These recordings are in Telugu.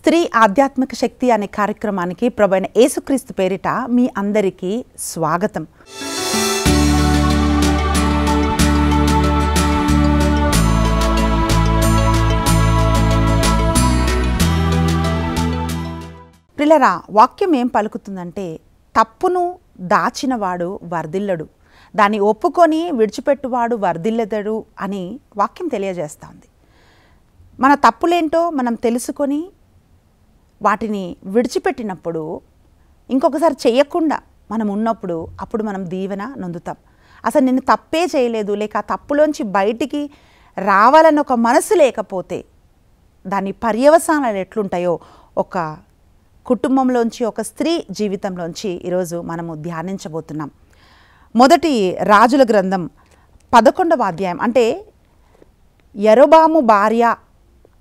స్త్రీ ఆధ్యాత్మిక శక్తి అనే కార్యక్రమానికి ప్రభువైన యేసుక్రీస్తు పేరిట మీ అందరికీ స్వాగతం. ప్రియులారా, వాక్యం ఏం పలుకుతుందంటే తప్పును దాచినవాడు వర్ధిల్లడు, దాన్ని ఒప్పుకొని విడిచిపెట్టువాడు వర్ధిల్లెదడు అని వాక్యం తెలియజేస్తుంది. మన తప్పులేంటో మనం తెలుసుకొని వాటిని విడిచిపెట్టినప్పుడు, ఇంకొకసారి చేయకుండా మనం ఉన్నప్పుడు, అప్పుడు మనం దీవెన నొందుతాం. అసలు నేను తప్పే చేయలేదు, లేక ఆ తప్పులోంచి బయటికి రావాలని ఒక మనసు లేకపోతే దాని పర్యవసానాలు ఎట్లుంటాయో ఒక కుటుంబంలోంచి, ఒక స్త్రీ జీవితంలోంచి ఈరోజు మనము ధ్యానించబోతున్నాం. మొదటి రాజుల గ్రంథం 11వ అధ్యాయం, అంటే యరొబాము భార్య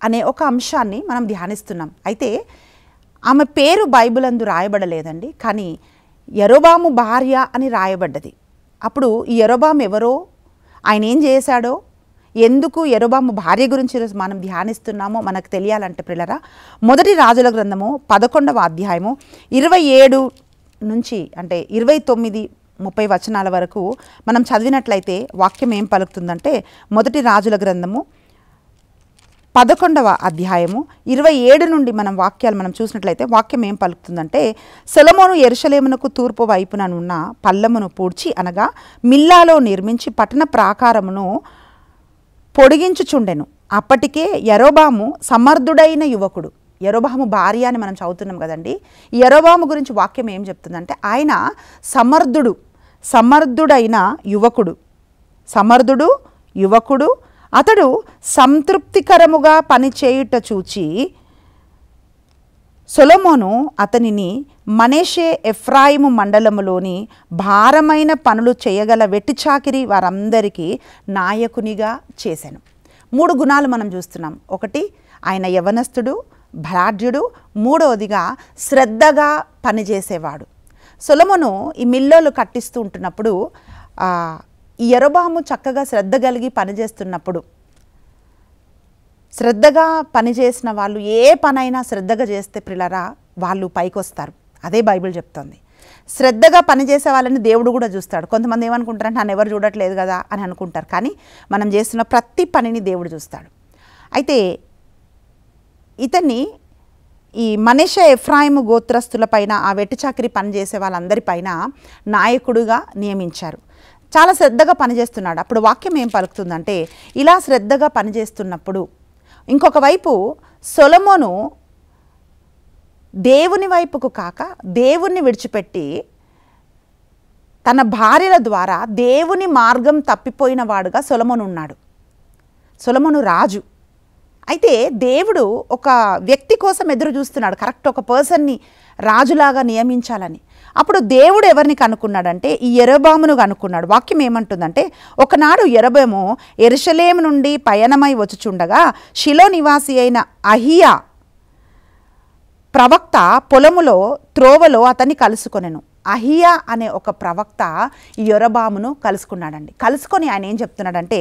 అనే ఒక అంశాన్ని మనం ధ్యానిస్తున్నాం. అయితే ఆమె పేరు బైబిల్ అందు రాయబడలేదండి, కానీ యరొబాము భార్య అని రాయబడ్డది. అప్పుడు ఈ యరొబాము ఎవరో, ఆయన ఏం చేశాడో, ఎందుకు యరొబాము భార్య గురించి ఈరోజు మనం ధ్యానిస్తున్నామో మనకు తెలియాలంటే ప్రియులారా, మొదటి రాజుల గ్రంథము 11వ అధ్యాయము 27 నుంచి అంటే 29-30 వచనాల వరకు మనం చదివినట్లయితే వాక్యం ఏం పలుకుతుందంటే, మొదటి రాజుల గ్రంథము 11వ అధ్యాయము 27 నుండి మనం వాక్యాలు మనం చూసినట్లయితే వాక్యం ఏం పలుకుతుందంటే, సొలొమోను యెరూషలేమునకు తూర్పు వైపుననున్న పల్లమును పూడ్చి అనగా మిల్లాలో నిర్మించి పట్టణ ప్రాకారమును పొడిగించుచుండెను. అప్పటికే యరొబాము సమర్థుడైన యువకుడు. యరొబాము భార్య అని మనం చదువుతున్నాం కదండి. ఈ యరొబాము గురించి వాక్యం ఏం చెప్తుందంటే, ఆయన సమర్థుడైన యువకుడు. అతడు సంతృప్తికరముగా పనిచేయుట చూచి సొలొమోను అతనిని మనెషే ఎఫ్రాయిము మండలములోని భారమైన పనులు చేయగల వెట్టిచాకిరి వారందరికీ నాయకునిగా చేశాను. 3 గుణాలు మనం చూస్తున్నాం. ఒకటి, ఆయన యవనస్తుడు, బలాఢ్యుడు. మూడవదిగా శ్రద్ధగా పనిచేసేవాడు. సొలొమోను ఈ మిల్లోలు కట్టిస్తూ ఉంటున్నప్పుడు ఈ యరొబాము చక్కగా శ్రద్ధ కలిగి పనిచేస్తున్నప్పుడు, శ్రద్ధగా పనిచేసిన వాళ్ళు ఏ పనైనా శ్రద్ధగా చేస్తే ప్రియులారా వాళ్ళు పైకి వస్తారు. అదే బైబిల్ చెప్తుంది. శ్రద్ధగా పనిచేసే వాళ్ళని దేవుడు కూడా చూస్తాడు. కొంతమంది ఏమనుకుంటారంటే నన్ను ఎవరు చూడట్లేదు కదా అని అనుకుంటారు, కానీ మనం చేస్తున్న ప్రతి పనిని దేవుడు చూస్తాడు. అయితే ఇతన్ని ఈ మనెషే ఎఫ్రాయిము గోత్రస్తుల పైన, ఆ వెట్టిచాకిరి పనిచేసే వాళ్ళందరిపైన నాయకుడిగా నియమించారు. చాలా శ్రద్ధగా పనిచేస్తున్నాడు. అప్పుడు వాక్యం ఏం పలుకుతుందంటే, ఇలా శ్రద్ధగా పనిచేస్తున్నప్పుడు ఇంకొక వైపు సొలొమోను దేవుని వైపుకు కాక దేవుణ్ణి విడిచిపెట్టి తన భార్యల ద్వారా దేవుని మార్గం తప్పిపోయిన వాడుగా సొలొమోను ఉన్నాడు. సొలొమోను రాజు. అయితే దేవుడు ఒక వ్యక్తి కోసం ఎదురు చూస్తున్నాడు, కరెక్ట్ ఒక పర్సన్ని రాజులాగా నియమించాలని. అప్పుడు దేవుడు ఎవరిని కనుక్కున్నాడంటే ఈ యరొబామును కనుక్కున్నాడు. వాక్యం ఏమంటుందంటే, ఒకనాడు యరొబాము యెరూషలేము నుండి పయనమై వచ్చుచుండగా షిలో నివాసి అయిన అహియా ప్రవక్త పొలములో త్రోవలో అతన్ని కలుసుకొనెను. అహియా అనే ఒక ప్రవక్త ఈ యరొబామును కలుసుకున్నాడండి. కలుసుకొని ఆయన ఏం చెప్తున్నాడంటే,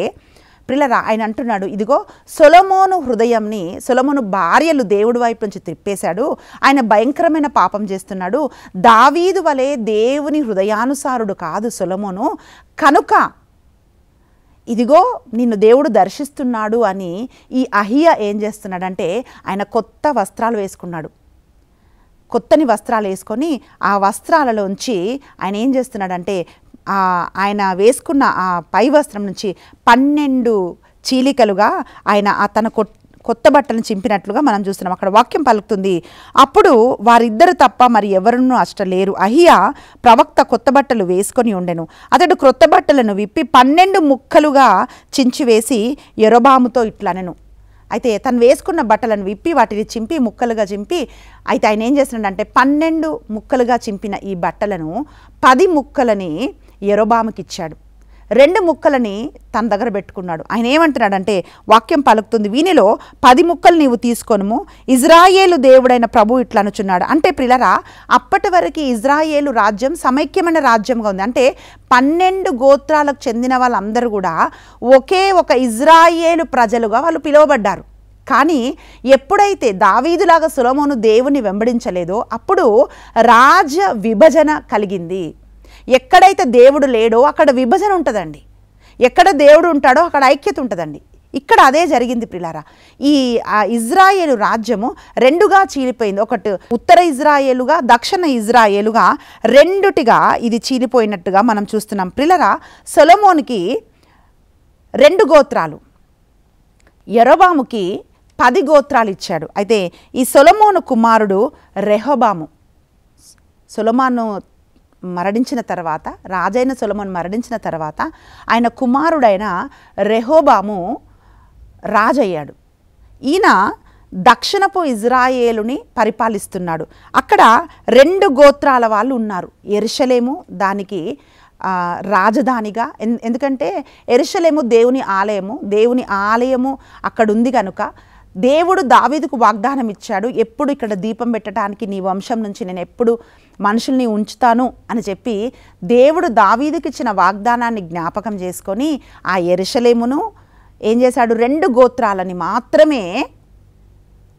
ప్రియులారా, ఆయన అంటున్నాడు, ఇదిగో సొలొమోను భార్యలు దేవుడి వైపు నుంచి తిప్పేశాడు, ఆయన భయంకరమైన పాపం చేస్తున్నాడు, దావీదు వలె దేవుని హృదయానుసారుడు కాదు సొలొమోను, కనుక ఇదిగో నిన్ను దేవుడు దర్శిస్తున్నాడు అని ఈ అహియా ఏం చేస్తున్నాడంటే, ఆయన కొత్త వస్త్రాలు వేసుకున్నాడు. కొత్తని వస్త్రాలు వేసుకొని ఆ వస్త్రాలలోంచి ఆయన ఏం చేస్తున్నాడంటే, ఆయన వేసుకున్న ఆ పై వస్త్రం నుంచి 12 చీలికలుగా ఆయన తన కొత్త బట్టలను చింపినట్లుగా మనం చూస్తున్నాం. అక్కడ వాక్యం పలుకుతుంది, అప్పుడు వారిద్దరు తప్ప మరి ఎవరునూ అష్టలేరు. అహియా ప్రవక్త కొత్త బట్టలు వేసుకొని ఉండెను. అతడు క్రొత్త బట్టలను విప్పి 12 ముక్కలుగా చించివేసి యరొబాముతో ఇట్లనెను. అయితే తను వేసుకున్న బట్టలను విప్పి వాటిని చింపి ముక్కలుగా చింపి, అయితే ఆయన ఏం చేస్తున్నాడంటే 12 ముక్కలుగా చింపిన ఈ బట్టలను 10 ముక్కలని యరొబాముకి ఇచ్చాడు, 2 ముక్కలని తన దగ్గర పెట్టుకున్నాడు. ఆయన ఏమంటున్నాడంటే, వాక్యం పలుకుతుంది, వీనిలో 10 ముక్కలు నీవు తీసుకొనుము, ఇజ్రాయేలు దేవుడైన ప్రభు ఇట్లా అనుచున్నాడు. అంటే ప్రియులారా, అప్పటి వరకు ఇజ్రాయేలు రాజ్యం సమైక్యమైన రాజ్యంగా ఉంది. అంటే 12 గోత్రాలకు చెందిన వాళ్ళందరూ కూడా ఒకే ఒక ఇజ్రాయేలు ప్రజలుగా వాళ్ళు పిలువబడ్డారు. కానీ ఎప్పుడైతే దావీదులాగా సొలొమోను దేవుని వెంబడించలేదో అప్పుడు రాజ్య విభజన కలిగింది. ఎక్కడైతే దేవుడు లేడో అక్కడ విభజన ఉంటుందండి, ఎక్కడ దేవుడు ఉంటాడో అక్కడ ఐక్యత ఉంటుందండి. ఇక్కడ అదే జరిగింది ప్రియులారా. ఈ ఇజ్రాయేలు రాజ్యము రెండుగా చీలిపోయింది. ఒకటి ఉత్తర ఇజ్రాయేలుగా, దక్షిణ ఇజ్రాయేలుగా రెండుటిగా ఇది చీలిపోయినట్టుగా మనం చూస్తున్నాం. ప్రియులారా, సొలొమోనుకి 2 గోత్రాలు, యరొబాముకి 10 గోత్రాలు ఇచ్చాడు. అయితే ఈ సొలొమోను కుమారుడు రెహోబాము సొలొమోను మరణించిన తర్వాత, రాజైన సొలొమోను మరణించిన తర్వాత ఆయన కుమారుడైన రెహోబాము రాజయ్యాడు. ఈయన దక్షిణపు ఇజ్రాయేలుని పరిపాలిస్తున్నాడు. అక్కడ 2 గోత్రాల వాళ్ళు ఉన్నారు. యెరూషలేము దానికి రాజధానిగా, ఎందుకంటే యెరూషలేము దేవుని ఆలయము, దేవుని ఆలయము అక్కడ ఉంది కనుక దేవుడు దావీదుకు వాగ్దానం ఇచ్చాడు, ఎప్పుడు ఇక్కడ దీపం పెట్టడానికి నీ వంశం నుంచి నేను ఎప్పుడు మనుషుల్ని ఉంచుతాను అని చెప్పి దేవుడు దావీదుకి ఇచ్చిన వాగ్దానాన్ని జ్ఞాపకం చేసుకొని ఆ యెరూషలేమును ఏం చేశాడు, 2 గోత్రాలని మాత్రమే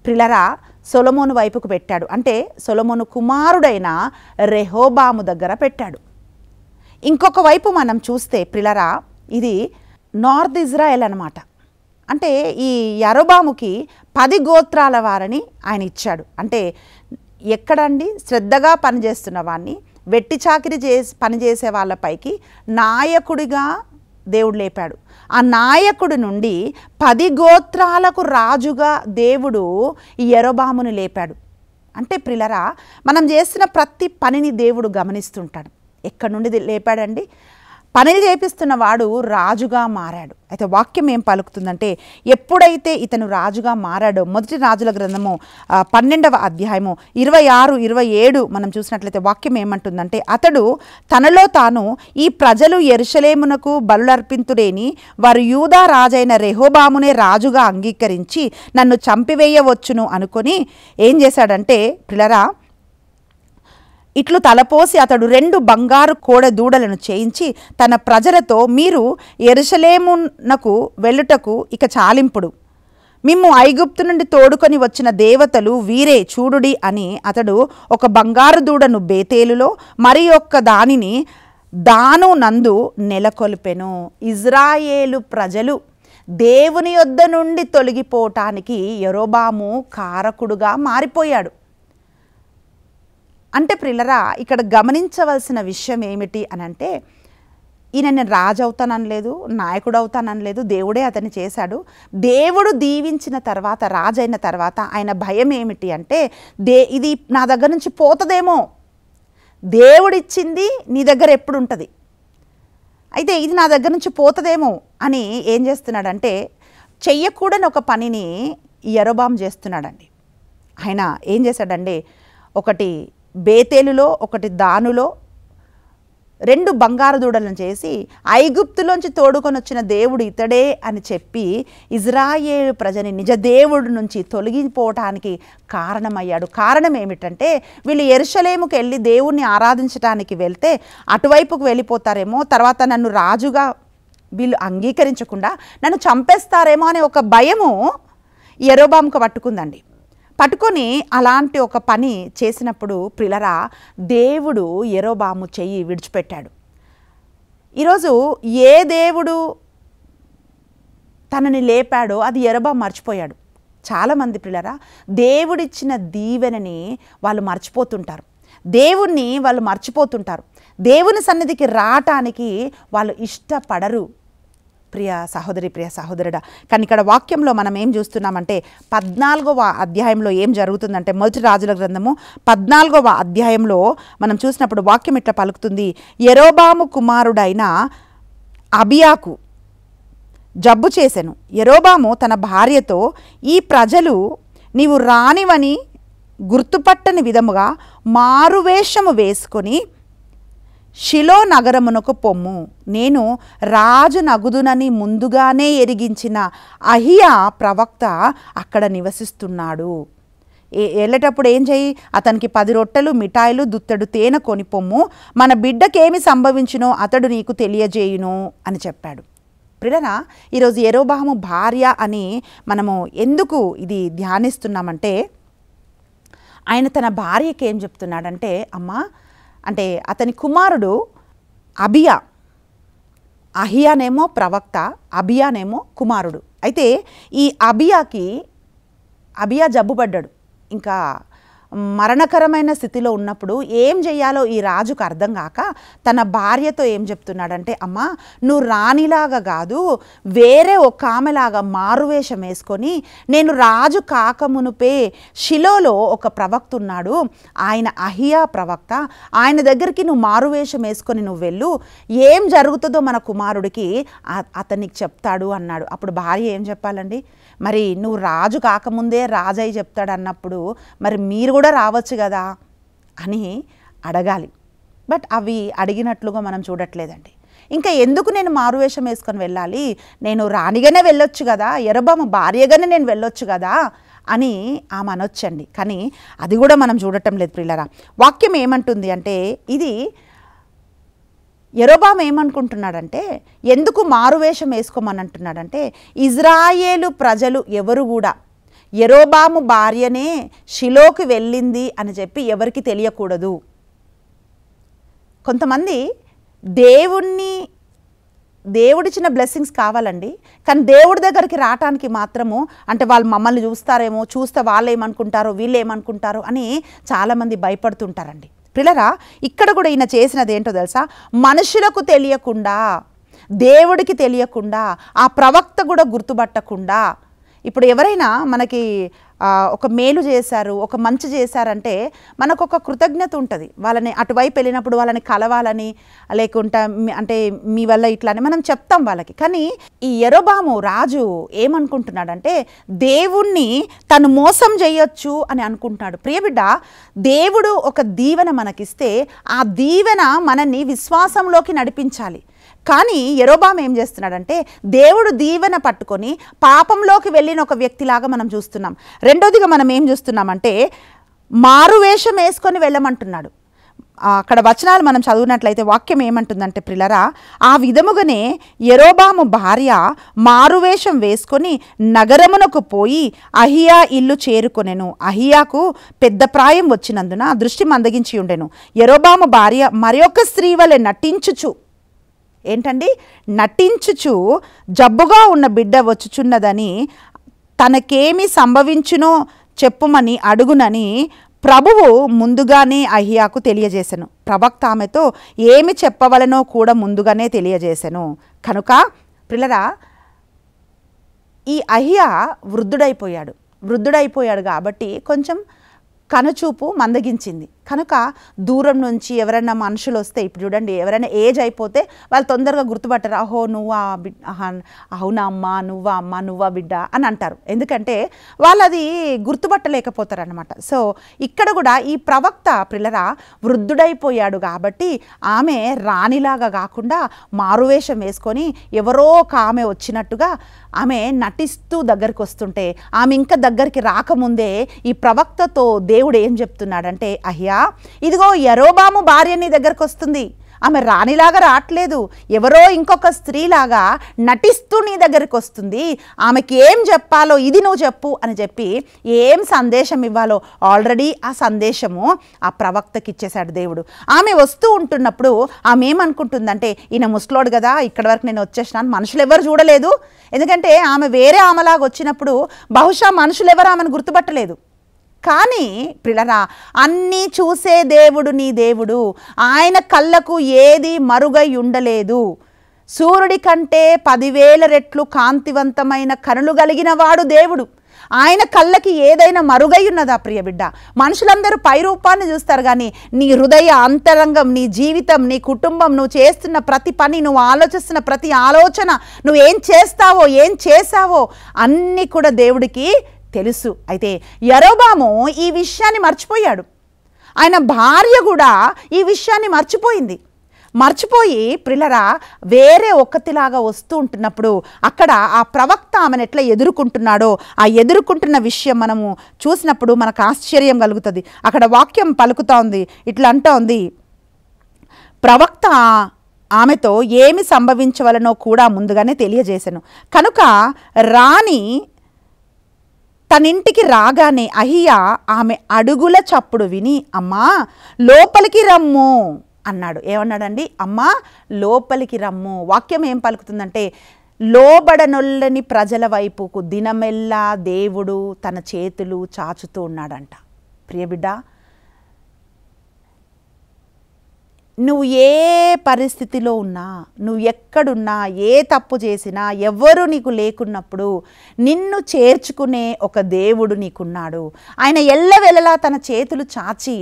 ప్రిలరా సొలొమోను వైపుకు పెట్టాడు. అంటే సొలొమోను కుమారుడైన రెహోబాము దగ్గర పెట్టాడు. ఇంకొక వైపు మనం చూస్తే ప్రిలరా ఇది నార్త్ ఇజ్రాయెల్ అన్నమాట. అంటే ఈ యరొబాముకి 10 గోత్రాల వారిని ఆయన ఇచ్చాడు. అంటే ఎక్కడండి శ్రద్ధగా పనిచేస్తున్న వాడిని, వెట్టి చాకిరి పనిచేసే వాళ్ళపైకి నాయకుడిగా దేవుడు లేపాడు. ఆ నాయకుడి నుండి 10 గోత్రాలకు రాజుగా దేవుడు ఈ యరొబామును లేపాడు. అంటే ప్రిలరా మనం చేస్తున్న ప్రతి పనిని దేవుడు గమనిస్తుంటాడు. ఎక్కడి నుండి లేపాడండి? పనులు చేపిస్తున్న వాడు రాజుగా మారాడు. అయితే వాక్యం ఏం పలుకుతుందంటే ఎప్పుడైతే ఇతను రాజుగా మారాడో, మొదటి రాజుల గ్రంథము 12వ అధ్యాయము 26, 27 మనం చూసినట్లయితే వాక్యం ఏమంటుందంటే, అతడు తనలో తాను ఈ ప్రజలు యెరూషలేమునకు బలులర్పింతురేని వారు యూదా రాజైన రెహోబామునే రాజుగా అంగీకరించి నన్ను చంపివేయవచ్చును అనుకొని ఏం చేశాడంటే ప్రిలరా ఇట్లు తలపోసి అతడు 2 బంగారు కోడె దూడలను చేయించి తన ప్రజలతో, మీరు యెరూషలేమునకు వెళ్ళుటకు ఇక చాలింపుడు, మిమ్ము ఐగుప్తు నుండి తోడుకొని వచ్చిన దేవతలు వీరే చూడుడి అని అతడు ఒక బంగారు దూడను బేతేలులో మరి ఒక్క దానిని దాను నందు నెలకొల్పెను. ఇజ్రాయేలు ప్రజలు దేవుని యొద్ద నుండి తొలగిపోవటానికి యరొబాము కారకుడుగా మారిపోయాడు. అంటే ప్రిలరా ఇక్కడ గమనించవలసిన విషయం ఏమిటి అని అంటే, ఈయన నేను రాజు అవుతాననలేదు, నాయకుడు అవుతాననలేదు, దేవుడే అతన్ని చేశాడు. దేవుడు దీవించిన తర్వాత, రాజైన తర్వాత ఆయన భయం ఏమిటి అంటే, ఇది నా దగ్గర నుంచి పోతుందేమో, దేవుడిచ్చింది నీ దగ్గర ఎప్పుడు ఉంటుంది, అయితే ఇది నా దగ్గర నుంచి పోతుందేమో అని ఏం చేస్తున్నాడంటే, చెయ్యకూడని ఒక పనిని యరొబాము చేస్తున్నాడండి. ఆయన ఏం చేశాడంటే, ఒకటి బేతేలులో ఒకటి దానులో 2 బంగారు దూడలను చేసి ఐగుప్తులోంచి తోడుకొని వచ్చిన దేవుడు ఇతడే అని చెప్పి ఇజ్రాయేలు ప్రజని నిజ దేవుడి నుంచి తొలగిపోవటానికి కారణమయ్యాడు. కారణం ఏమిటంటే, వీళ్ళు యెరూషలేముకి వెళ్ళి దేవుణ్ణి ఆరాధించడానికి వెళ్తే అటువైపుకు వెళ్ళిపోతారేమో, తర్వాత నన్ను రాజుగా వీళ్ళు అంగీకరించకుండా నన్ను చంపేస్తారేమో అనే ఒక భయము యరొబాముకు పట్టుకుందండి. పట్టుకొని అలాంటి ఒక పని చేసినప్పుడు ప్రిలరా దేవుడు యరొబాము చెయ్యి విడిచిపెట్టాడు. ఈరోజు ఏ దేవుడు తనని లేపాడో అది యరొబాము మర్చిపోయాడు. చాలామంది ప్రిలరా దేవుడిచ్చిన దీవెనని వాళ్ళు మర్చిపోతుంటారు, దేవుణ్ణి వాళ్ళు మర్చిపోతుంటారు, దేవుని సన్నిధికి రావటానికి వాళ్ళు ఇష్టపడరు. ప్రియ సహోదరి, ప్రియ సహోదరుడా, కానీ ఇక్కడ వాక్యంలో మనం ఏం చూస్తున్నామంటే 14వ అధ్యాయంలో ఏం జరుగుతుందంటే, మొదటి రాజుల గ్రంథము 14వ అధ్యాయంలో మనం చూసినప్పుడు వాక్యం ఇట్లా పలుకుతుంది, యరొబాము కుమారుడైన అబియాకు జబ్బు చేసెను. యరొబాము తన భార్యతో, ఈ ప్రజలు నీవు రానివని గుర్తుపట్టని విధముగా మారువేషము వేసుకొని షిలో నగరమునకు పొమ్ము, నేను రాజు నగుదునని ముందుగానే ఎరిగించిన అహియా ప్రవక్త అక్కడ నివసిస్తున్నాడు. వెళ్ళేటప్పుడు ఏం చేయి, అతనికి 10 రొట్టెలు మిఠాయిలు దుత్తడు తేనె కొనిపొమ్ము, మన బిడ్డకేమి సంభవించునో అతడు నీకు తెలియజేయును అని చెప్పాడు. ప్రియులారా, ఈరోజు యెరోబాము భార్య అని మనము ఎందుకు ఇది ధ్యానిస్తున్నామంటే, ఆయన తన భార్యకి ఏం చెప్తున్నాడంటే, అమ్మా అంటే అతని కుమారుడు అబియా, అహియానేమో ప్రవక్త, అబియానేమో కుమారుడు. అయితే ఈ అబియా జబ్బుపడ్డాడు, ఇంకా మరణకరమైన స్థితిలో ఉన్నప్పుడు ఏం చేయాలో ఈ రాజుకు అర్థం కాక తన భార్యతో ఏం చెప్తున్నాడంటే, అమ్మా నువ్వు రాణిలాగా కాదు, వేరే ఒక ఆమెలాగా మారువేషం వేసుకొని, నేను రాజు కాకమునుపే షిలోలో ఒక ప్రవక్త ఉన్నాడు, ఆయన అహియా ప్రవక్త, ఆయన దగ్గరికి నువ్వు మారువేషం వేసుకొని నువ్వు వెళ్ళు, ఏం జరుగుతుందో మన కుమారుడికి అతనికి చెప్తాడు అన్నాడు. అప్పుడు భార్య ఏం చెప్పాలండి, మరి నువ్వు రాజు కాకముందే రాజయ్య చెప్తాడు అన్నప్పుడు మరి మీరు కూడా రావచ్చు కదా అని అడగాలి. బట్ అవి అడిగినట్లుగా మనం చూడట్లేదండి. ఇంకా ఎందుకు నేను మారువేషం వేసుకొని వెళ్ళాలి, నేను రాణిగానే వెళ్ళొచ్చు కదా, యెరోబాము భార్యగానే నేను వెళ్ళొచ్చు కదా అని ఆమె అనొచ్చండి. కానీ అది కూడా మనం చూడటం లేదు ప్రియులారా. వాక్యం ఏమంటుంది అంటే, ఇది యెరోబాము ఏమనుకుంటున్నాడంటే, ఎందుకు మారువేషం వేసుకోమని అంటున్నాడంటే, ఇజ్రాయేలు ప్రజలు ఎవరు కూడా యెరోబాము భార్యనే షిలోకి వెళ్ళింది అని చెప్పి ఎవరికి తెలియకూడదు. కొంతమంది దేవుడిచ్చిన బ్లెస్సింగ్స్ కావాలండి, కానీ దేవుడి దగ్గరికి రావటానికి మాత్రము అంటే వాళ్ళు మమ్మల్ని చూస్తారేమో, చూస్తే వాళ్ళు ఏమనుకుంటారో, వీళ్ళు ఏమనుకుంటారో అని చాలామంది భయపడుతుంటారండి. ప్రియులారా, ఇక్కడ కూడా ఈయన చేసినది ఏంటో తెలుసా, మనుషులకు తెలియకుండా, దేవుడికి తెలియకుండా, ఆ ప్రవక్త కూడా గుర్తుపట్టకుండా, ఇప్పుడు ఎవరైనా మనకి ఒక మేలు చేశారు, ఒక మంచి చేశారంటే మనకు ఒక కృతజ్ఞత ఉంటుంది. వాళ్ళని అటువైపు వెళ్ళినప్పుడు వాళ్ళని కలవాలని, లేకుంటే అంటే మీ వల్ల ఇట్లా అని మనం చెప్తాం వాళ్ళకి. కానీ ఈ యెరోబాము రాజు ఏమనుకుంటున్నాడంటే, దేవుణ్ణి తను మోసం చేయొచ్చు అని అనుకుంటున్నాడు. ప్రియబిడ్డ, దేవుడు ఒక దీవెన మనకిస్తే ఆ దీవెన మనల్ని విశ్వాసంలోకి నడిపించాలి. కానీ యెరోబాము ఏం చేస్తున్నాడంటే, దేవుడు దీవెన పట్టుకొని పాపంలోకి వెళ్ళిన ఒక వ్యక్తిలాగా మనం చూస్తున్నాం. రెండోదిగా మనం ఏం చూస్తున్నామంటే, మారువేషం వేసుకొని వెళ్ళమంటున్నాడు. అక్కడ వచనాలు మనం చదివినట్లయితే వాక్యం ఏమంటుందంటే ప్రియులారా, ఆ విధముగానే యెరోబాము భార్య మారువేషం వేసుకొని నగరమునకు పోయి అహియా ఇల్లు చేరుకొనెను. అహియాకు పెద్ద ప్రాయం వచ్చినందున దృష్టి మందగించి ఉండెను. యెరోబాము భార్య మరొక స్త్రీ వలె నటించుచు, ఏంటండి నటించుచు, జబ్బుగా ఉన్న బిడ్డ వచ్చుచున్నదని, తనకేమి సంభవించునో చెప్పుమని అడుగునని ప్రభువు ముందుగానే అహియాకు తెలియజేసెను. ప్రవక్త ఆమెతో ఏమి చెప్పవలనో కూడా ముందుగానే తెలియజేసెను. కనుక ప్రియులారా, ఈ అహియా వృద్ధుడైపోయాడు కాబట్టి కొంచెం కనుచూపు మందగించింది. కనుక దూరం నుంచి ఎవరైనా మనుషులు వస్తే, ఇప్పుడు చూడండి, ఎవరైనా ఏజ్ అయిపోతే వాళ్ళు తొందరగా గుర్తుపట్టరు. అహో నువ్వా అవునా అమ్మ, నువ్వా బిడ్డ అని అంటారు. ఎందుకంటే వాళ్ళు అది గుర్తుపట్టలేకపోతారు అనమాట. సో ఇక్కడ కూడా ఈ ప్రవక్త ప్రియులారా వృద్ధుడైపోయాడు కాబట్టి ఆమె రాణిలాగా కాకుండా మారువేషం వేసుకొని ఎవరో ఒక ఆమె వచ్చినట్టుగా ఆమె నటిస్తూ దగ్గరికి వస్తుంటే, ఆమె ఇంకా దగ్గరికి రాకముందే ఈ ప్రవక్తతో దేవుడు ఏం చెప్తున్నాడంటే, అహియా ఇదిగో యెరోబాము భార్య నీ దగ్గరకు వస్తుంది, ఆమె రాణిలాగా రావట్లేదు, ఎవరో ఇంకొక స్త్రీలాగా నటిస్తూ నీ దగ్గరికి వస్తుంది, ఆమెకి ఏం చెప్పాలో ఇది నువ్వు చెప్పు అని చెప్పి ఏం సందేశం ఇవ్వాలో ఆల్రెడీ ఆ సందేశము ఆ ప్రవక్తకి ఇచ్చేశాడు దేవుడు. ఆమె వస్తూ ఉంటున్నప్పుడు ఆమె ఏమనుకుంటుందంటే, ఈయన ముసలోడు కదా, ఇక్కడ వరకు నేను వచ్చేసినాను, మనుషులు ఎవరు చూడలేదు. ఎందుకంటే ఆమె వేరే ఆమెలాగా వచ్చినప్పుడు బహుశా మనుషులు ఎవరు ఆమెను గుర్తుపట్టలేదు. కానీ ప్రియులారా, అన్నీ చూసే దేవుడు నీ దేవుడు, ఆయన కళ్ళకు ఏది మరుగై ఉండలేదు. సూర్యుడి కంటే 10,000 రెట్లు కాంతివంతమైన కనులు కలిగిన వాడు దేవుడు. ఆయన కళ్ళకి ఏదైనా మరుగై ఉన్నదా ప్రియబిడ్డ? మనుషులందరూ పై రూపాన్ని చూస్తారు, కానీ నీ హృదయ అంతరంగం, నీ జీవితం, నీ కుటుంబం, నువ్వు చేస్తున్న ప్రతి పని, నువ్వు ఆలోచిస్తున్న ప్రతి ఆలోచన, నువ్వు ఏం చేస్తావో ఏం చేసావో అన్నీ కూడా దేవుడికి తెలుసు. అయితే యెరోబాము ఈ విషయాన్ని మర్చిపోయాడు. ఆయన భార్య కూడా ఈ విషయాన్ని మర్చిపోయి ప్రియులారా వేరే ఒక్కతిలాగా వస్తూ ఉంటున్నప్పుడు అక్కడ ఆ ప్రవక్త ఆమెను ఎట్లా ఎదుర్కొంటున్నాడో, ఆ ఎదుర్కొంటున్న విషయం మనము చూసినప్పుడు మనకు ఆశ్చర్యం కలుగుతుంది. అక్కడ వాక్యం పలుకుతా ఉంది, ఇట్లా అంటా ఉంది, ప్రవక్త ఆమెతో ఏమి సంభవించవలనో కూడా ముందుగానే తెలియజేసెను. కనుక రాణి తనింటికి రాగానే అహియా ఆమె అడుగుల చప్పుడు విని, అమ్మా లోపలికి రమ్ము అన్నాడు. ఏమన్నాడండి? అమ్మా లోపలికి రమ్ము. వాక్యం ఏం పలుకుతుందంటే, లోబడనొల్లని ప్రజల వైపుకు దినమెల్లా దేవుడు తన చేతులు చాచుతూ ఉన్నాడంట. ప్రియబిడ్డ, నువ్వు ఏ పరిస్థితిలో ఉన్నా, నువ్వు ఎక్కడున్నా, ఏ తప్పు చేసినా, ఎవ్వరూ నీకు లేకున్నప్పుడు నిన్ను చేర్చుకునే ఒక దేవుడు నీకున్నాడు. ఆయన ఎల్లవెల్లలా తన చేతులు చాచి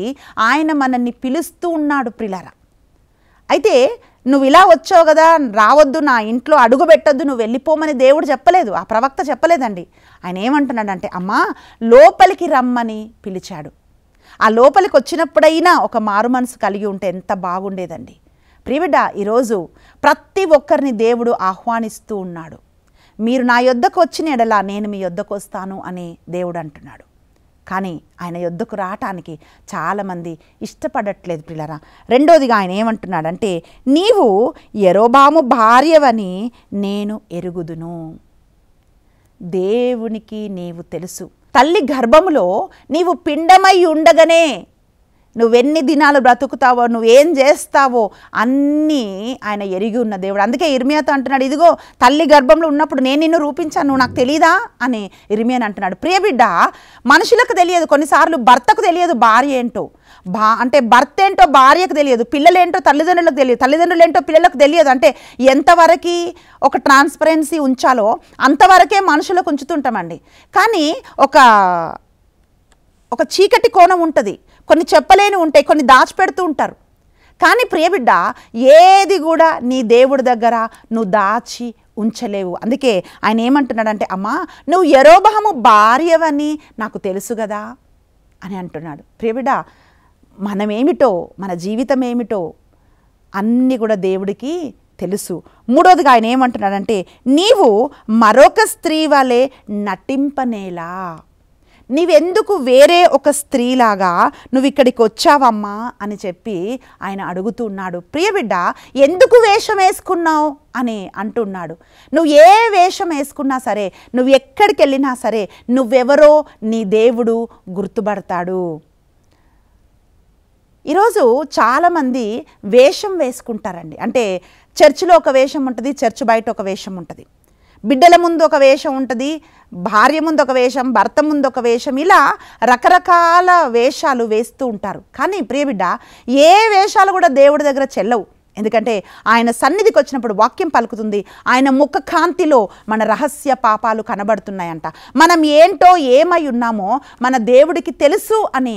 ఆయన మనల్ని పిలుస్తూ ఉన్నాడు. ప్రియులారా, అయితే నువ్వు ఇలా వచ్చావు కదా, రావద్దు, నా ఇంట్లో అడుగు పెట్టొద్దు, నువ్వు వెళ్ళిపోమని దేవుడు చెప్పలేదు, ఆ ప్రవక్త చెప్పలేదండి. ఆయన ఏమంటున్నాడంటే, అమ్మా లోపలికి రమ్మని పిలిచాడు. ఆ లోపలికి వచ్చినప్పుడైనా ఒక మారు మనసు కలిగి ఉంటే ఎంత బాగుండేదండి. ప్రియబిడ్డ, ఈరోజు ప్రతి ఒక్కరిని దేవుడు ఆహ్వానిస్తూ ఉన్నాడు. మీరు నా యొద్దకు వచ్చిన ఎడలా నేను మీ యొద్దకు వస్తాను అని దేవుడు అంటున్నాడు. కానీ ఆయన యొద్దకు రావటానికి చాలామంది ఇష్టపడట్లేదు ప్రియులారా. రెండోదిగా ఆయన ఏమంటున్నాడంటే, నీవు యెరోబాము భార్యవని నేను ఎరుగుదును. దేవునికి నీవు తెలుసు. తల్లి గర్భములో నీవు పిండమై ఉండగానే నువ్వెన్ని దినాలు బ్రతుకుతావో, నువ్వేం చేస్తావో అన్నీ ఆయన ఎరిగి ఉన్న దేవుడు. అందుకే ఇర్మియాతో అంటున్నాడు, ఇదిగో తల్లి గర్భంలో ఉన్నప్పుడు నేను నిన్ను రూపించాను, నువ్వు నాకు తెలీదా అని ఇర్మియాని అంటున్నాడు. ప్రియబిడ్డ, మనుషులకు తెలియదు, కొన్నిసార్లు భర్తకు తెలియదు భార్య ఏంటో, అంటే భర్త ఏంటో భార్యకు తెలియదు, పిల్లలేంటో తల్లిదండ్రులకు తెలియదు, తల్లిదండ్రులు ఏంటో పిల్లలకు తెలియదు. అంటే ఎంతవరకు ఒక ట్రాన్స్పరెన్సీ ఉంచాలో అంతవరకే మనుషులకు ఉంచుతుంటామండి. కానీ ఒక చీకటి కోణం ఉంటుంది, కొన్ని చెప్పలేని ఉంటాయి, కొన్ని దాచిపెడుతూ ఉంటారు. కానీ ప్రియబిడ్డ, ఏది కూడా నీ దేవుడి దగ్గర నువ్వు దాచి ఉంచలేవు. అందుకే ఆయన ఏమంటున్నాడంటే, అమ్మా నువ్వు యెరోబాము భార్యవని నాకు తెలుసు కదా అని అంటున్నాడు. ప్రియబిడ్డ, మనమేమిటో, మన జీవితం ఏమిటో అన్నీ కూడా దేవుడికి తెలుసు. మూడోదిగా ఆయన ఏమంటున్నాడంటే, నీవు మరొక స్త్రీ వలె నటింపనేలా, నీవెందుకు వేరే ఒక స్త్రీలాగా నువ్వు ఇక్కడికి వచ్చావమ్మా అని చెప్పి ఆయన అడుగుతున్నాడు. ప్రియబిడ్డ, ఎందుకు వేషం వేసుకున్నావు అని అంటున్నాడు. నువ్వు ఏ వేషం వేసుకున్నా సరే, నువ్వు ఎక్కడికి వెళ్ళినా సరే, నువ్వెవరో నీ దేవుడు గుర్తుపడతాడు. ఈరోజు చాలామంది వేషం వేసుకుంటారండి. అంటే చర్చిలో ఒక వేషం ఉంటుంది, చర్చ్ బయట ఒక వేషం ఉంటుంది, బిడ్డల ముందు ఒక వేషం ఉంటుంది, భార్య ముందు ఒక వేషం, భర్త ముందు ఒక వేషం, ఇలా రకరకాల వేషాలు వేస్తూ ఉంటారు. కానీ ప్రియబిడ్డ, ఏ వేషాలు కూడా దేవుడి దగ్గర చెల్లవు. ఎందుకంటే ఆయన సన్నిధికి వచ్చినప్పుడు వాక్యం పలుకుతుంది, ఆయన ముఖ కాంతిలో మన రహస్య పాపాలు కనబడుతున్నాయంట. మనం ఏంటో ఏమై ఉన్నామో మన దేవుడికి తెలుసు అని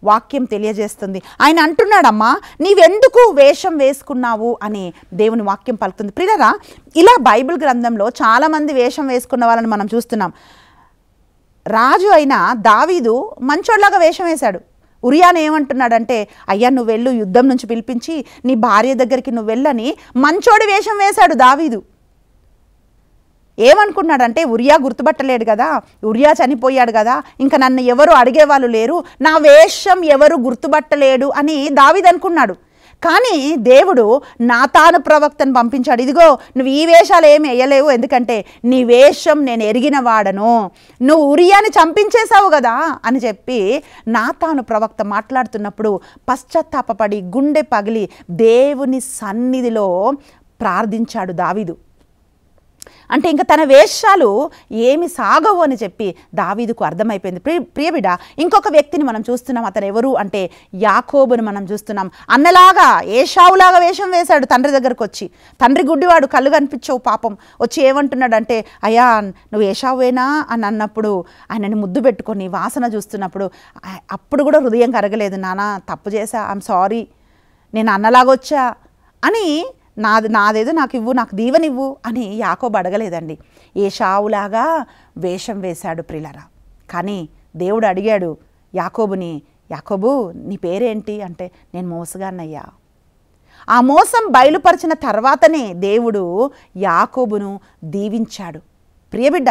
వాక్యం తెలియజేస్తుంది. ఆయన అంటున్నాడమ్మా నీవెందుకు వేషం వేసుకున్నావు అని దేవుని వాక్యం పలుకుతుంది. ప్రియులారా, ఇలా బైబిల్ గ్రంథంలో చాలామంది వేషం వేసుకున్న వాళ్ళని మనం చూస్తున్నాం. రాజు అయిన దావీదు మంచోళ్ళలాగా వేషం వేశాడు. ఉరియాను ఏమంటున్నాడంటే, అయ్యా నువ్వు వెళ్ళు, యుద్ధం నుంచి పిలిపించి నీ భార్య దగ్గరికి నువ్వు వెళ్ళని మంచోడి వేషం వేశాడు దావీదు. ఏమనుకున్నాడంటే, ఉరియా గుర్తుపట్టలేడు కదా, ఉరియా చనిపోయాడు కదా, ఇంకా నన్ను ఎవరు అడిగేవాళ్ళు లేరు, నా వేషం ఎవరు గుర్తుపట్టలేడు అని దావీదు అనుకున్నాడు. కానీ దేవుడు నాతాను ప్రవక్తను పంపించాడు. ఇదిగో నువ్వు ఈ వేషాలు ఏమి వేయలేవు, ఎందుకంటే నీ వేషం నేను ఎరిగిన వాడను, నువ్వు ఉరియాని చంపించేశావు కదా అని చెప్పి నాతాను ప్రవక్త మాట్లాడుతున్నప్పుడు పశ్చాత్తాపపడి గుండె పగిలి దేవుని సన్నిధిలో ప్రార్థించాడు దావీదు. అంటే ఇంకా తన వేషాలు ఏమి సాగవు అని చెప్పి దావీదుకు అర్థమైపోయింది. ప్రియబిడ్డ, ఇంకొక వ్యక్తిని మనం చూస్తున్నాం. అతను ఎవరు అంటే యాకోబుని మనం చూస్తున్నాం. అన్నలాగా ఏశావులాగా వేషం వేశాడు తండ్రి దగ్గరకు వచ్చి. తండ్రి గుడ్డివాడు, కళ్ళు కనిపించవు పాపం. వచ్చి ఏమంటున్నాడు అంటే, అయ్యా నువ్వు ఏశావేనా అని అన్నప్పుడు ఆయనని ముద్దు పెట్టుకొని వాసన చూస్తున్నప్పుడు అప్పుడు కూడా హృదయం కరగలేదు. నాన్న తప్పు చేశా, ఐఎమ్ సారీ, నేను అన్నలాగొచ్చా అని, నాదేదో నాకు ఇవ్వు, నాకు దీవెనివ్వు అని యాకోబు అడగలేదండి. ఏశావులాగా వేషం వేశాడు ప్రియులారా. కానీ దేవుడు అడిగాడు యాకోబుని, యాకోబు నీ పేరేంటి అంటే, నేను మోసగాన్నయ్యా. ఆ మోసం బయలుపరిచిన తర్వాతనే దేవుడు యాకోబును దీవించాడు. ప్రియబిడ్డ,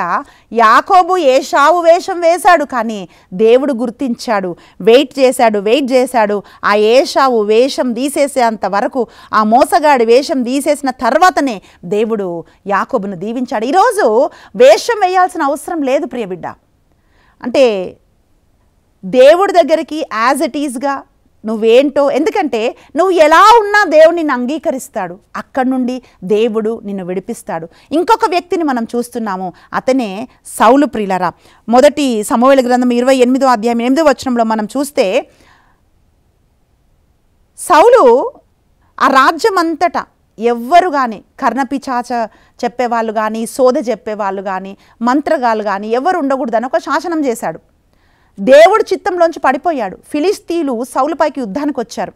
యాకోబు ఏశావు వేషం వేశాడు, కానీ దేవుడు గుర్తించాడు, వెయిట్ చేశాడు. ఆ ఏశావు వేషం తీసేసేంత వరకు, ఆ మోసగాడి వేషం తీసేసిన తర్వాతనే దేవుడు యాకోబును దీవించాడు. ఈరోజు వేషం వేయాల్సిన అవసరం లేదు ప్రియబిడ్డ. అంటే దేవుడి దగ్గరికి యాజ్ ఇట్ ఈజ్గా నువ్వేంటో, ఎందుకంటే నువ్వు ఎలా ఉన్నా దేవుడు నిన్ను అంగీకరిస్తాడు, అక్కడి నుండి దేవుడు నిన్ను విడిపిస్తాడు. ఇంకొక వ్యక్తిని మనం చూస్తున్నాము, అతనే సౌలు. ప్రియులారా, మొదటి సమూయేలు గ్రంథం 28వ అధ్యాయం 8వ వచనంలో మనం చూస్తే, సౌలు ఆ రాజ్యం అంతటా ఎవ్వరు కానీ, కర్ణపిచాచ చెప్పేవాళ్ళు కానీ, సోద చెప్పేవాళ్ళు కానీ, మంత్రగాళ్ళు కానీ ఎవరు ఉండకూడదని ఒక శాసనం చేశాడు. దేవుడు చిత్తంలోంచి పడిపోయాడు. ఫిలిస్తీన్లు సౌలుపైకి యుద్ధానికి వచ్చారు.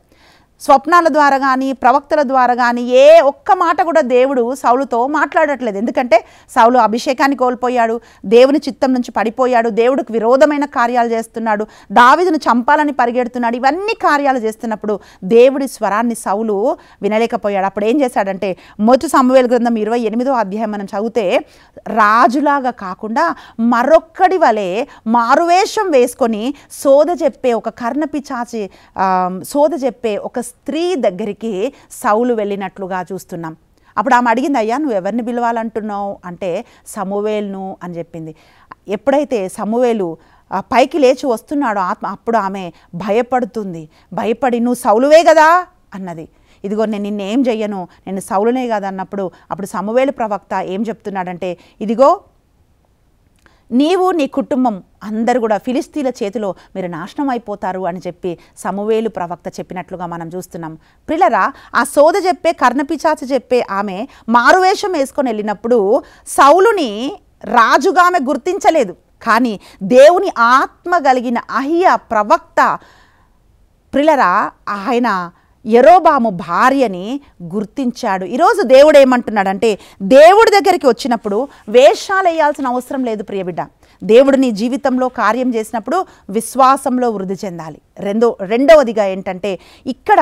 స్వప్నాల ద్వారా కానీ, ప్రవక్తల ద్వారా కానీ ఏ ఒక్క మాట కూడా దేవుడు సౌలుతో మాట్లాడట్లేదు. ఎందుకంటే సౌలు అభిషేకాన్ని కోల్పోయాడు, దేవుని చిత్తం నుంచి పడిపోయాడు, దేవుడికి విరోధమైన కార్యాలు చేస్తున్నాడు, దావీదును చంపాలని పరిగెడుతున్నాడు. ఇవన్నీ కార్యాలు చేస్తున్నప్పుడు దేవుడి స్వరాన్ని సౌలు వినలేకపోయాడు. అప్పుడు ఏం చేశాడంటే, మొదటి సమూయేలు గ్రంథం 28వ అధ్యాయం మనం చదివితే, రాజులాగా కాకుండా మరొక్కడి వలె మారువేషం వేసుకొని సోద చెప్పే ఒక కర్ణపిచాచి సోద చెప్పే ఒక స్త్రీ దగ్గరికి సౌలు వెళ్ళినట్లుగా చూస్తున్నాం. అప్పుడు ఆమె అడిగింది, అయ్యా నువ్వు ఎవరిని పిలవాలంటున్నావు అంటే సమూయేలును అని చెప్పింది. ఎప్పుడైతే సమూయేలు పైకి లేచి వస్తున్నాడో అప్పుడు ఆమె భయపడి నువ్వు సౌలువే కదా అన్నది. ఇదిగో నేను నిన్నేం చెయ్యను, నేను సౌలునే కదా అన్నప్పుడు అప్పుడు సమూయేలు ప్రవక్త ఏం చెప్తున్నాడంటే, ఇదిగో నీవు నీ కుటుంబం అందరు కూడా ఫిలిస్తీన్ల చేతిలో మీరు నాశనం అయిపోతారు అని చెప్పి సమూయేలు ప్రవక్త చెప్పినట్లుగా మనం చూస్తున్నాం. ప్రియులారా, ఆ సోద చెప్పే కర్ణపిశాచ చెప్పే ఆమె మారువేషం వేసుకొని వెళ్ళినప్పుడు సౌలుని రాజుగా ఆమె గుర్తించలేదు, కానీ దేవుని ఆత్మ కలిగిన అహియా ప్రవక్త ప్రియులారా ఆయన యెరోబాము భార్యని గుర్తించాడు. ఈరోజు దేవుడు ఏమంటున్నాడంటే, దేవుడి దగ్గరికి వచ్చినప్పుడు వేషాలు వేయాల్సిన అవసరం లేదు ప్రియబిడ్డ. దేవుడు నీ జీవితంలో కార్యం చేసినప్పుడు విశ్వాసంలో వృద్ధి చెందాలి. రెండవదిగా ఏంటంటే, ఇక్కడ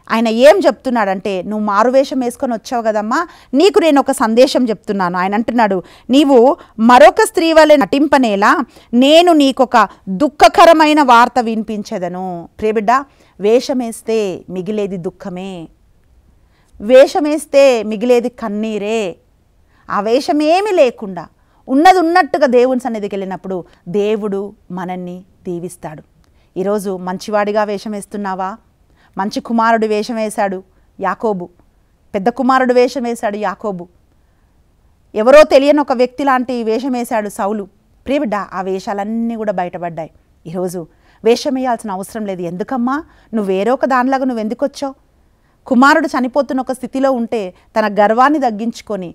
ఆయన ఏం చెప్తున్నాడంటే, నువ్వు మారువేషం వేసుకొని వచ్చావు కదమ్మా, నీకు నేను ఒక సందేశం చెప్తున్నాను. ఆయన అంటున్నాడు, నీవు మరొక స్త్రీ వలె నటింపనేలా నేను నీకొక దుఃఖకరమైన వార్త వినిపించెదను. ప్రియబిడ్డ, వేషమేస్తే మిగిలేది దుఃఖమే, వేషమేస్తే మిగిలేది కన్నీరే. ఆ వేషమేమీ లేకుండా ఉన్నది ఉన్నట్టుగా దేవుని సన్నిధికి వెళ్ళినప్పుడు దేవుడు మనల్ని దీవిస్తాడు. ఈరోజు మంచివాడిగా వేషం వేస్తున్నావా? మంచి కుమారుడు వేషం వేశాడు యాకోబు, పెద్ద కుమారుడు వేషం వేశాడు యాకోబు, ఎవరో తెలియని ఒక వ్యక్తి లాంటి వేషం వేశాడు సౌలు. ప్రియబిడ్డ, ఆ వేషాలన్నీ కూడా బయటపడ్డాయి. ఈరోజు వేషం వేయాల్సిన అవసరం లేదు. ఎందుకమ్మా, నువ్వు వేరే ఒక దానిలాగా నువ్వు ఎందుకు వచ్చావు? కుమారుడు చనిపోతున్న ఒక స్థితిలో ఉంటే తన గర్వాన్ని తగ్గించుకొని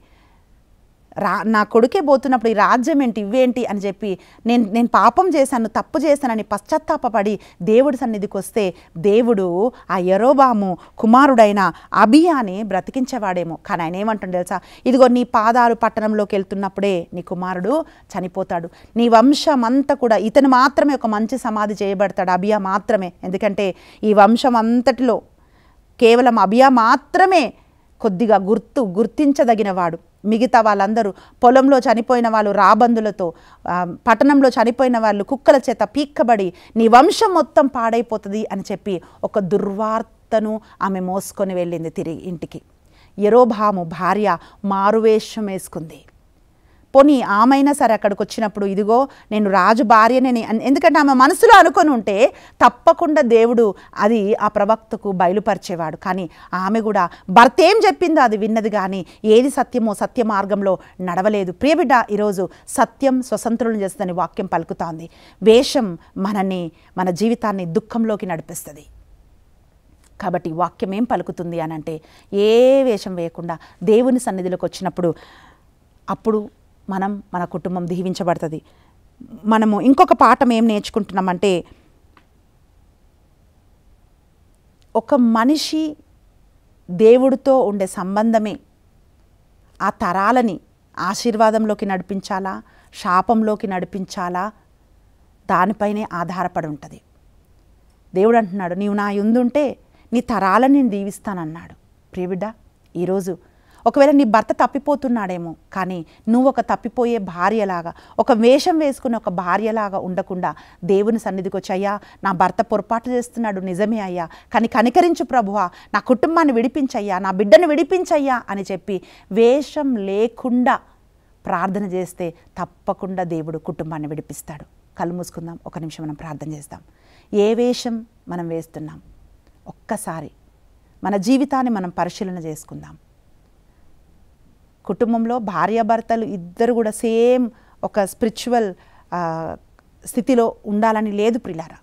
నా కొడుకే పోతున్నప్పుడు ఈ రాజ్యం ఏంటి, ఇవేంటి అని చెప్పి నేను పాపం చేశాను, తప్పు చేశానని పశ్చాత్తాపపడి దేవుడి సన్నిధికి వస్తే దేవుడు ఆ యెరోబాము కుమారుడైన అబియాని బ్రతికించేవాడేమో. కానీ ఆయన ఏమంటాడు తెలుసా, ఇదిగో నీ పాదాలు పట్టణంలోకి వెళ్తున్నప్పుడే నీ కుమారుడు చనిపోతాడు, నీ వంశం అంతా కూడా ఇతను మాత్రమే ఒక మంచి సమాధి చేయబడతాడు, అబియా మాత్రమే. ఎందుకంటే ఈ వంశం అంతటిలో కేవలం అబియా మాత్రమే కొద్దిగా గుర్తించదగినవాడు. మిగతా వాళ్ళందరూ పొలంలో చనిపోయిన వాళ్ళు రాబందులతో, పట్టణంలో చనిపోయిన వాళ్ళు కుక్కల చేత పీక్కబడి నీ వంశం మొత్తం పాడైపోతుంది అని చెప్పి ఒక దుర్వార్తను ఆమె మోసుకొని వెళ్ళింది తిరిగి ఇంటికి. యెరోబాము భార్య మారువేషం వేసుకుంది. పోనీ ఆమైనా సరే అక్కడికి వచ్చినప్పుడు ఇదిగో నేను రాజు భార్యనే, ఎందుకంటే ఆమె మనసులో అనుకొని ఉంటే తప్పకుండా దేవుడు అది ఆ ప్రవక్తకు బయలుపరిచేవాడు. కానీ ఆమె కూడా భర్త ఏం చెప్పిందో అది విన్నది, కానీ ఏది సత్యమో సత్య మార్గంలో నడవలేదు. ప్రియబిడ్డ, ఈరోజు సత్యం స్వతంత్రులను చేస్తుందని వాక్యం పలుకుతోంది. వేషం మన జీవితాన్ని దుఃఖంలోకి నడిపిస్తుంది. కాబట్టి వాక్యం ఏం పలుకుతుంది అని అంటే, ఏ వేషం వేయకుండా దేవుని సన్నిధిలోకి వచ్చినప్పుడు అప్పుడు మన కుటుంబం దీవించబడుతుంది. మనము ఇంకొక పాఠం ఏం నేర్చుకుంటున్నామంటే, ఒక మనిషి దేవుడితో ఉండే సంబంధమే ఆ తరాలని ఆశీర్వాదంలోకి నడిపించాలా, శాపంలోకి నడిపించాలా, దానిపైనే ఆధారపడి ఉంటుంది. దేవుడు అంటున్నాడు, నీవు నా యుందుంటే నీ తరాలని నేను దీవిస్తానన్నాడు. ప్రియబిడ్డ, ఈరోజు ఒకవేళ నీ భర్త తప్పిపోతున్నాడేమో, కానీ నువ్వు ఒక తప్పిపోయే భార్యలాగా, ఒక వేషం వేసుకునే ఒక భార్యలాగా ఉండకుండా దేవుని సన్నిధికి వచ్చి, అయ్యా నా భర్త పొరపాటు చేస్తున్నాడు నిజమే అయ్యా, కానీ కనికరించు ప్రభువా, నా కుటుంబాన్ని విడిపించయ్యా, నా బిడ్డను విడిపించయ్యా అని చెప్పి వేషం లేకుండా ప్రార్థన చేస్తే తప్పకుండా దేవుడు కుటుంబాన్ని విడిపిస్తాడు. కళ్ళు మూసుకుందాం, ఒక నిమిషం మనం ప్రార్థన చేద్దాం. ఏ వేషం మనం వేస్తున్నాం? ఒక్కసారి మన జీవితాన్ని మనం పరిశీలన చేసుకుందాం. కుటుంబంలో భార్యాభర్తలు ఇద్దరు కూడా సేమ్ ఒక స్పిరిచువల్ స్థితిలో ఉండాలని లేదు ప్రియులారా.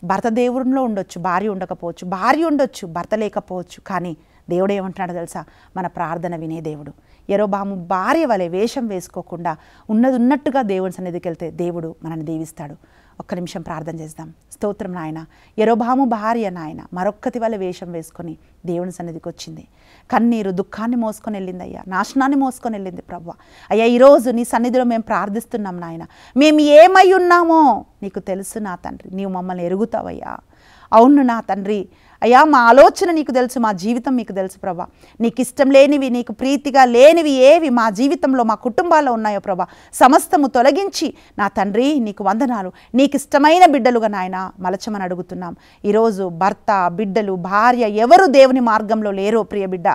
భర్త దేవుడిలో ఉండొచ్చు, భార్య ఉండకపోవచ్చు, భార్య ఉండొచ్చు, భర్త లేకపోవచ్చు, కానీ దేవుడు ఏమంటున్నాడో తెలుసా? మన ప్రార్థన వినే దేవుడు. యరొబాము భార్య వలె వేషం వేసుకోకుండా ఉన్నది ఉన్నట్టుగా దేవుని సన్నిధికి వెళ్తే దేవుడు మనల్ని దీవిస్తాడు. ఒక్క నిమిషం ప్రార్థన చేద్దాం. స్తోత్రం నాయన. యరొబాము భార్య నాయన మరొక్కటి వల్ల వేషం వేసుకొని దేవుని సన్నిధికి వచ్చింది. కన్నీరు దుఃఖాన్ని మోసుకొని వెళ్ళింది అయ్యా, నాశనాన్ని మోసుకొని వెళ్ళింది ప్రభువా. అయ్యా ఈరోజు నీ సన్నిధిలో మేము ప్రార్థిస్తున్నాం నాయన. మేము ఏమై ఉన్నామో నీకు తెలుసు నా తండ్రి, నీవు మమ్మల్ని ఎరుగుతావయ్యా. అవును నా తండ్రి, అయ్యా మా ఆలోచన నీకు తెలుసు, మా జీవితం మీకు తెలుసు ప్రభా. నీకు ఇష్టం లేనివి, నీకు ప్రీతిగా లేనివి ఏవి మా జీవితంలో మా కుటుంబాల్లో ఉన్నాయో ప్రభా, సమస్తము తొలగించి నా తండ్రి నీకు వందనాలు. నీకు ఇష్టమైన బిడ్డలుగా నాయన మలచమని అడుగుతున్నాం. ఈరోజు భర్త, బిడ్డలు, భార్య ఎవరు దేవుని మార్గంలో లేరో ప్రియ బిడ్డ,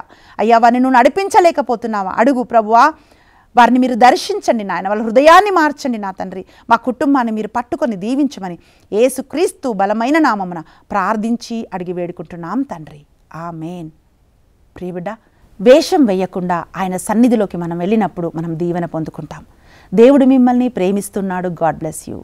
అయ్యా వారిని నువ్వు నడిపించలేకపోతున్నావా? అడుగు ప్రభువా, వారిని మీరు దర్శించండి నాయన, వాళ్ళ హృదయాన్ని మార్చండి నా తండ్రి. మా కుటుంబాన్ని మీరు పట్టుకొని దీవించమని యేసుక్రీస్తు బలమైన నామమున ప్రార్థించి అడిగి వేడుకుంటున్నాం తండ్రి. ఆమేన్. ప్రియబిడ్డ, వేషం వేయకుండా ఆయన సన్నిధిలోకి మనం వెళ్ళినప్పుడు మనం దీవెన పొందుకుంటాం. దేవుడు మిమ్మల్ని ప్రేమిస్తున్నాడు. God bless you.